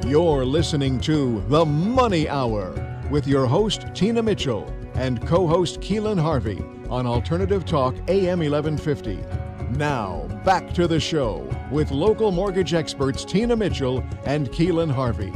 You're listening to The Money Hour with your host, Tina Mitchell, and co-host Keelan Harvey on Alternative Talk AM 1150. Now, back to the show with local mortgage experts Tina Mitchell and Keelan Harvey.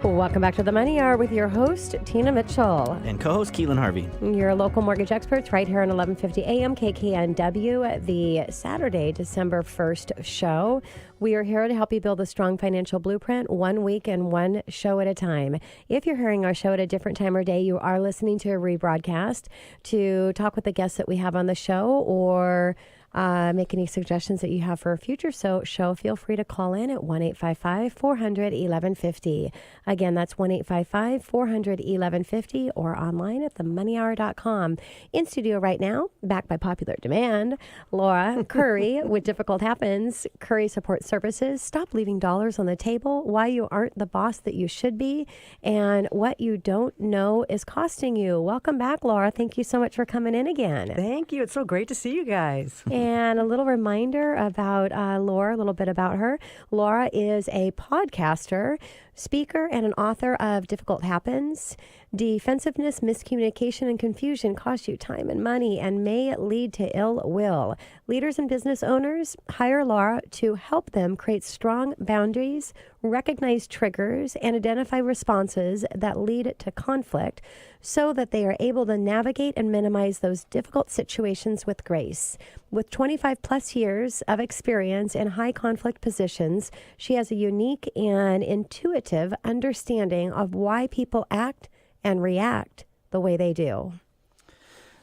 Welcome back to The Money Hour with your host, Tina Mitchell. And co-host Keelan Harvey. Your local mortgage experts right here on 1150 AM KKNW, the Saturday, December 1st show. We are here to help you build a strong financial blueprint 1 week and one show at a time. If you're hearing our show at a different time or day, you are listening to a rebroadcast. To talk with the guests that we have on the show or make any suggestions that you have for a future show, feel free to call in at 1-855-400-1150. Again, that's 1-855-400-1150 or online at themoneyhour.com. In studio right now, backed by popular demand, Lara Currie with Difficult Happens, Currie Support Services. Stop leaving dollars on the table, why you aren't the boss that you should be, and what you don't know is costing you. Welcome back, Lara. Thank you so much for coming in again. Thank you. It's so great to see you guys. And a little reminder about Lara, a little bit about her. Lara is a podcaster, speaker, and an author of Difficult Happens. Defensiveness, miscommunication, and confusion cost you time and money and may lead to ill will. Leaders and business owners hire Lara to help them create strong boundaries, recognize triggers, and identify responses that lead to conflict so that they are able to navigate and minimize those difficult situations with grace. With 25 plus years of experience in high conflict positions, she has a unique and intuitive understanding of why people act and react the way they do.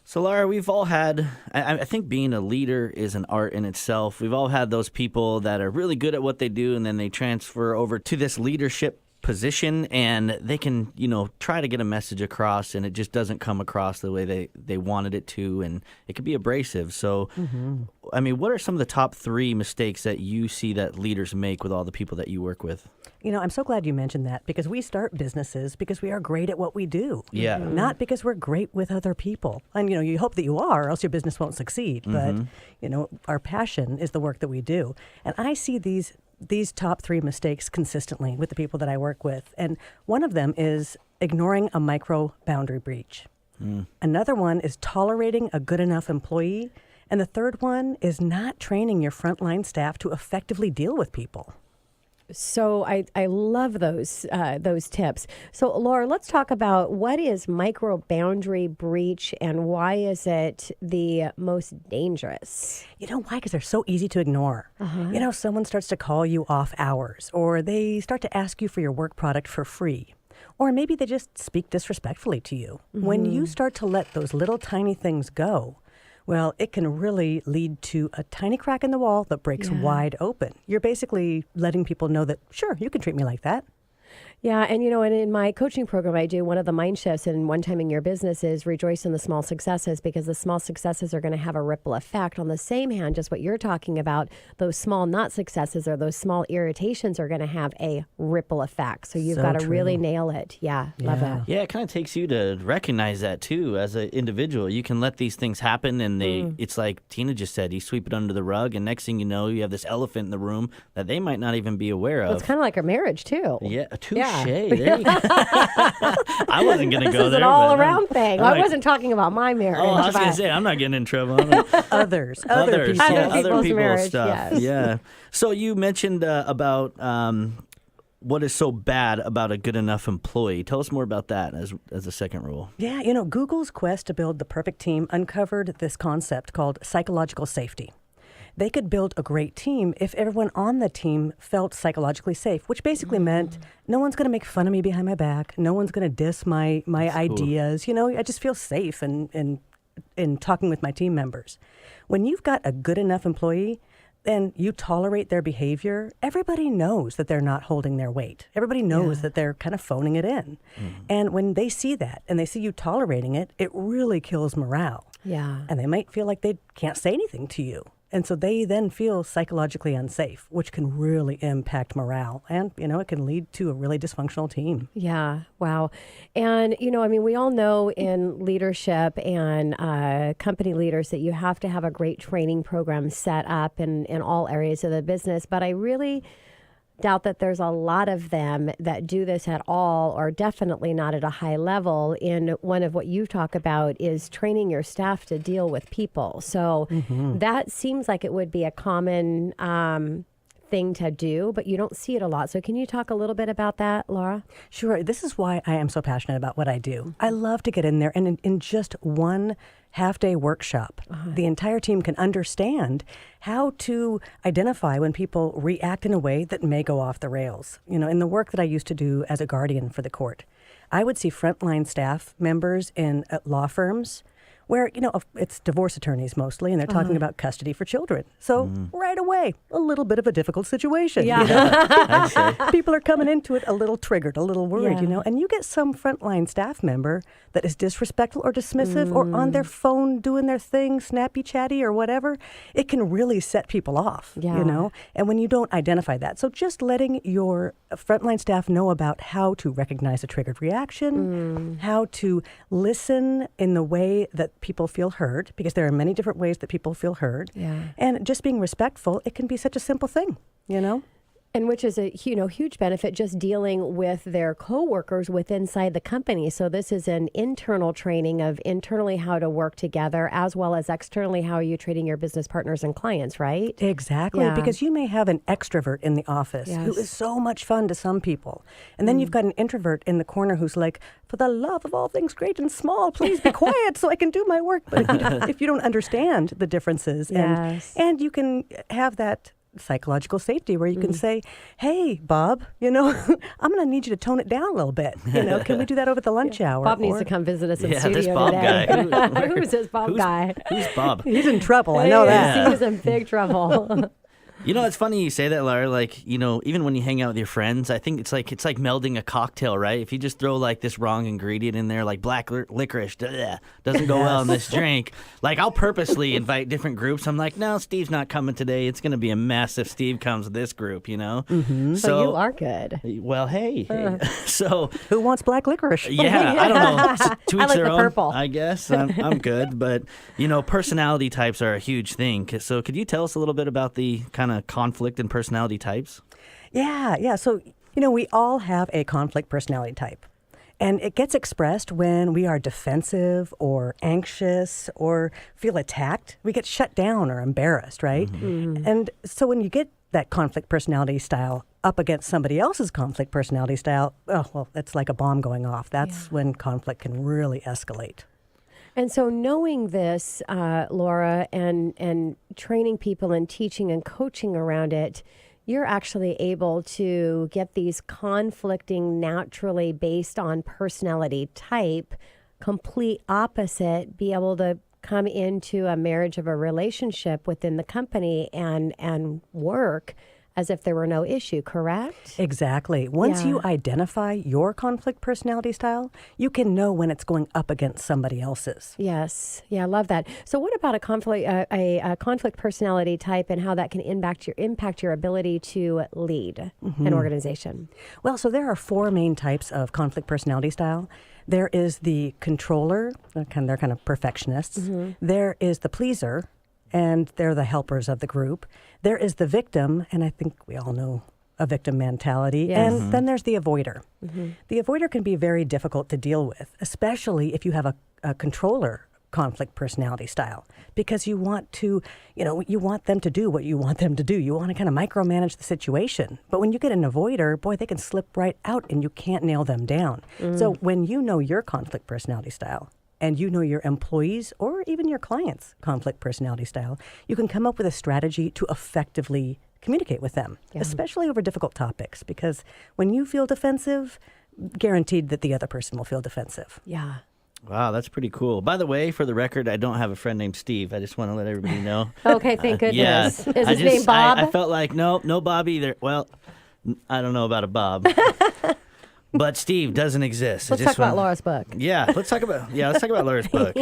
So, Lara, we've all had, I think being a leader is an art in itself. We've all had those people that are really good at what they do, and then they transfer over to this leadership position, and they can, try to get a message across, and it just doesn't come across the way they wanted it to, and it can be abrasive. So, I mean, what are some of the top 3 mistakes that you see that leaders make with all the people that you work with? I'm so glad you mentioned that because we start businesses because we are great at what we do. Yeah. Not because we're great with other people. And, you hope that you are, or else your business won't succeed. But, our passion is the work that we do. And I see these top 3 mistakes consistently with the people that I work with. And one of them is ignoring a micro boundary breach. Another one is tolerating a good enough employee. And the third one is not training your frontline staff to effectively deal with people. So I love those tips. So Lara, let's talk about what is micro boundary breach and why is it the most dangerous? You know why? Because they're so easy to ignore. Someone starts to call you off hours, or they start to ask you for your work product for free. Or maybe they just speak disrespectfully to you. When you start to let those little tiny things go, well, it can really lead to a tiny crack in the wall that breaks wide open. You're basically letting people know that, sure, you can treat me like that. Yeah, and and in my coaching program, I do one of the mind shifts and one time in your business is rejoice in the small successes because the small successes are going to have a ripple effect. On the same hand, just what you're talking about, those small not successes or those small irritations are going to have a ripple effect. So you've got to really nail it. Yeah, love that. Yeah, it kind of takes you to recognize that too as an individual. You can let these things happen and it's like Tina just said, you sweep it under the rug and next thing you know, you have this elephant in the room that they might not even be aware of. Well, it's kind of like a marriage too. Yeah, touche. There you go. I wasn't going to go there. This is an all-around thing. I wasn't talking about my marriage. Oh, I was going to say, I'm not getting in trouble. Other people's marriage, stuff. Yes. Yeah. So you mentioned about what is so bad about a good enough employee. Tell us more about that as a second rule. Yeah, Google's quest to build the perfect team uncovered this concept called psychological safety. They could build a great team if everyone on the team felt psychologically safe, which basically meant no one's going to make fun of me behind my back. No one's going to diss my ideas. Cool. I just feel safe in talking with my team members. When you've got a good enough employee, then you tolerate their behavior. Everybody knows that they're not holding their weight. Everybody knows that they're kind of phoning it in. And when they see that and they see you tolerating it, it really kills morale. Yeah. And they might feel like they can't say anything to you. And so they then feel psychologically unsafe, which can really impact morale. And, it can lead to a really dysfunctional team. Yeah. Wow. And, we all know in leadership and company leaders that you have to have a great training program set up in all areas of the business. But I really doubt that there's a lot of them that do this at all, or definitely not at a high level. In one of what you talk about is training your staff to deal with people. So that seems like it would be a common thing to do, but you don't see it a lot. So can you talk a little bit about that, Laura? Sure. This is why I am so passionate about what I do. I love to get in there and in just one half-day workshop, the entire team can understand how to identify when people react in a way that may go off the rails. You know, in the work that I used to do as a guardian for the court, I would see frontline staff members in law firms where, you know, it's divorce attorneys mostly, and they're talking about custody for children. So right away, a little bit of a difficult situation. Yeah. You know? People are coming into it a little triggered, a little worried, you know, and you get some frontline staff member that is disrespectful or dismissive or on their phone doing their thing, snappy, chatty or whatever, it can really set people off, you know, and when you don't identify that. So just letting your frontline staff know about how to recognize a triggered reaction, how to listen in the way that people feel heard, because there are many different ways that people feel heard. And just being respectful, it can be such a simple thing, you know? And which is a huge benefit, just dealing with their coworkers inside the company. So this is an internal training of internally how to work together, as well as externally how are you treating your business partners and clients, right? Exactly, because you may have an extrovert in the office who is so much fun to some people. And then you've got an introvert in the corner who's like, for the love of all things great and small, please be quiet so I can do my work. But if you don't understand the differences, and you can have that psychological safety where you can say, hey, Bob, you know, I'm going to need you to tone it down a little bit. You know, can we do that over the lunch hour? Bob needs to come visit us in studio this Bob today. guy. Who's this Bob guy? Who's Bob? He's in trouble. I know that. He's in big trouble. You know, it's funny you say that, Lara. Like, you know, even when you hang out with your friends, I think it's like melding a cocktail, right? If you just throw like this wrong ingredient in there, like black licorice, doesn't go well in this drink. Like, I'll purposely invite different groups. I'm like, no, Steve's not coming today. It's going to be a mess if Steve comes with this group, you know? So you are good. Well, hey. So who wants black licorice? yeah, I don't know. To I each like their the own, purple. I guess. I'm good. But, you know, personality types are a huge thing. So could you tell us a little bit about the kind of conflict and personality types? Yeah. So, you know, we all have a conflict personality type. And it gets expressed when we are defensive or anxious or feel attacked. We get shut down or embarrassed, right? And so when you get that conflict personality style up against somebody else's conflict personality style, oh, well, it's like a bomb going off. That's when conflict can really escalate. And so knowing this, Laura, and training people and teaching and coaching around it, you're actually able to get these conflicting, naturally based on personality type, complete opposite, be able to come into a marriage of a relationship within the company and work as if there were no issue, correct? Exactly. Once you identify your conflict personality style, you can know when it's going up against somebody else's. Yes. Yeah, I love that. So what about a conflict personality type and how that can impact your ability to lead an organization? Well, so there are four main types of conflict personality style. There is the controller, they're kind of perfectionists. There is the pleaser, and they're the helpers of the group. There is the victim, and I think we all know a victim mentality. And then there's the avoider. The avoider can be very difficult to deal with, especially if you have a controller conflict personality style, because you want to, you want them to do what you want them to do. You want to kind of micromanage the situation. But when you get an avoider, boy, they can slip right out and you can't nail them down. So when you know your conflict personality style, and you know your employees or even your clients' conflict personality style, you can come up with a strategy to effectively communicate with them, especially over difficult topics. Because when you feel defensive, guaranteed that the other person will feel defensive. Yeah. Wow, that's pretty cool. By the way, for the record, I don't have a friend named Steve. I just want to let everybody know. Okay, thank goodness. Yeah. Is his name Bob? I felt like, no Bob either. Well, I don't know about a Bob. But Steve doesn't exist. Let's talk about Laura's book. Yeah, let's talk about Laura's book.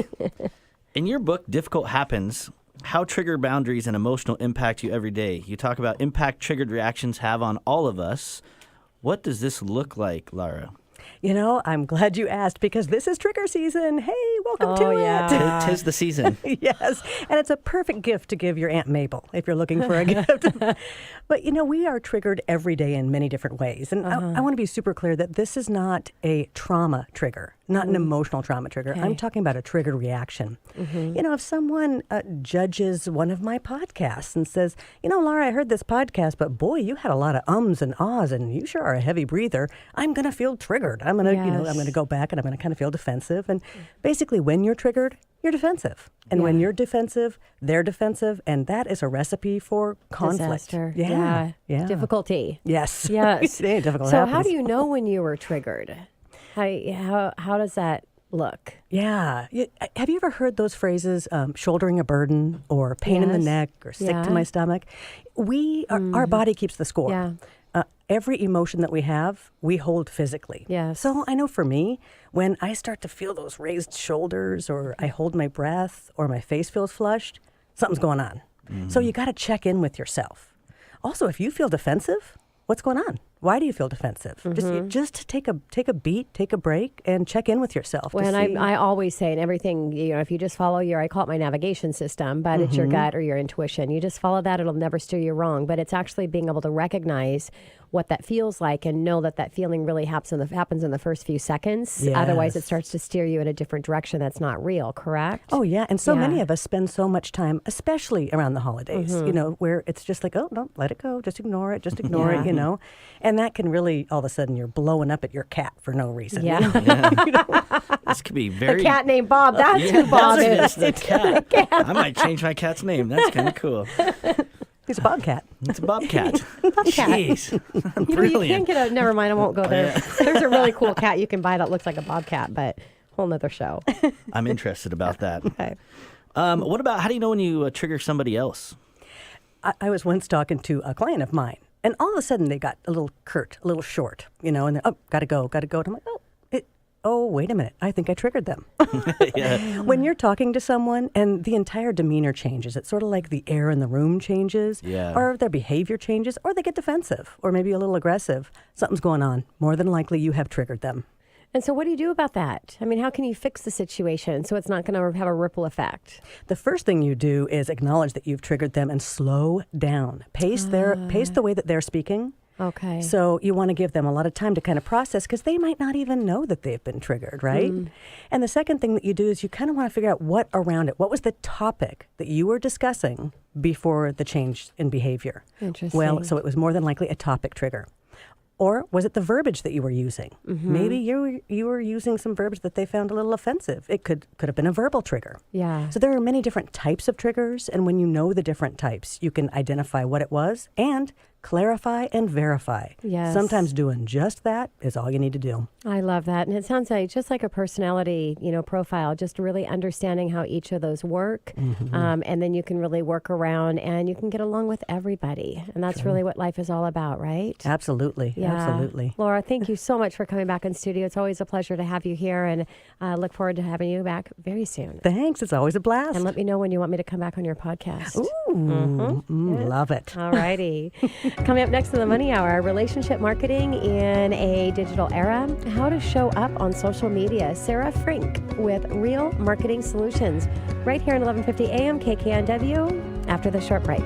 In your book, Difficult Happens, how trigger boundaries and emotional impact you every day. You talk about impact triggered reactions have on all of us. What does this look like, Lara? I'm glad you asked because this is trigger season. Hey, welcome to yeah. Tis the season. it. Yes. And it's a perfect gift to give your Aunt Mabel if you're looking for a gift. But, we are triggered every day in many different ways. And I want to be super clear that this is not a trauma trigger, not an emotional trauma trigger. Okay. I'm talking about a triggered reaction. If someone judges one of my podcasts and says, Lara, I heard this podcast, but boy, you had a lot of ums and ahs and you sure are a heavy breather. I'm going to feel triggered. I'm going to, I'm going to go back and I'm going to kind of feel defensive. And basically when you're triggered, you're defensive. And when you're defensive, they're defensive. And that is a recipe for conflict. Disaster. Yeah. Difficulty. Yes. Yes. It ain't difficult. So how do you know when you were triggered? How does that look? Yeah. Have you ever heard those phrases, shouldering a burden or pain in the neck or sick to my stomach? Our body keeps the score. Yeah. Every emotion that we have, we hold physically. Yes. So I know for me, when I start to feel those raised shoulders or I hold my breath or my face feels flushed, something's going on. So you got to check in with yourself. Also, if you feel defensive, what's going on? Why do you feel defensive? Just take a beat, take a break, and check in with yourself. When I always say in everything, if you just follow I call it my navigation system, but it's your gut or your intuition. You just follow that; it'll never steer you wrong. But it's actually being able to recognize what that feels like and know that feeling really happens in the first few seconds. Yes. Otherwise, it starts to steer you in a different direction that's not real. Correct? Oh yeah, and so many of us spend so much time, especially around the holidays. Where it's just like, oh no, let it go, just ignore it, and that can really all of a sudden you're blowing up at your cat for no reason. Yeah. This could be very... A cat named Bob. That's who Bob is. It's the cat. I might change my cat's name. That's kind of cool. He's a bobcat. It's a bobcat. Bobcat. Jeez. You can't get a... Never mind, I won't go there. There's a really cool cat you can buy that looks like a bobcat, but whole nother show. I'm interested about that. Okay. What about, how do you know when you trigger somebody else? I was once talking to a client of mine, and all of a sudden they got a little curt, a little short, and then, gotta go. And I'm like, wait a minute, I think I triggered them. When you're talking to someone and the entire demeanor changes, it's sort of like the air in the room changes, or their behavior changes, or they get defensive, or maybe a little aggressive. Something's going on. More than likely you have triggered them. And so what do you do about that? I mean, how can you fix the situation so it's not going to have a ripple effect? The first thing you do is acknowledge that you've triggered them and slow down. Pace the way that they're speaking. Okay. So you want to give them a lot of time to kind of process because they might not even know that they've been triggered, right? And the second thing that you do is you kind of want to figure out what around it. What was the topic that you were discussing before the change in behavior? Interesting. Well, so it was more than likely a topic trigger. Or was it the verbiage that you were using? Maybe you were using some verbiage that they found a little offensive. It could have been a verbal trigger. Yeah. So there are many different types of triggers, and when you know the different types, you can identify what it was and clarify and verify. Yes. Sometimes doing just that is all you need to do. I love that. And it sounds like just like a personality, profile, just really understanding how each of those work. And then you can really work around and you can get along with everybody. And that's really what life is all about, right? Absolutely. Yeah. Absolutely. Laura, thank you so much for coming back in studio. It's always a pleasure to have you here and look forward to having you back very soon. Thanks. It's always a blast. And let me know when you want me to come back on your podcast. Ooh, love it. All righty. Coming up next in the Money Hour, relationship marketing in a digital era, how to show up on social media. Sarah Frink with Real Marketing Solutions right here at 1150 AM KKNW after the short break.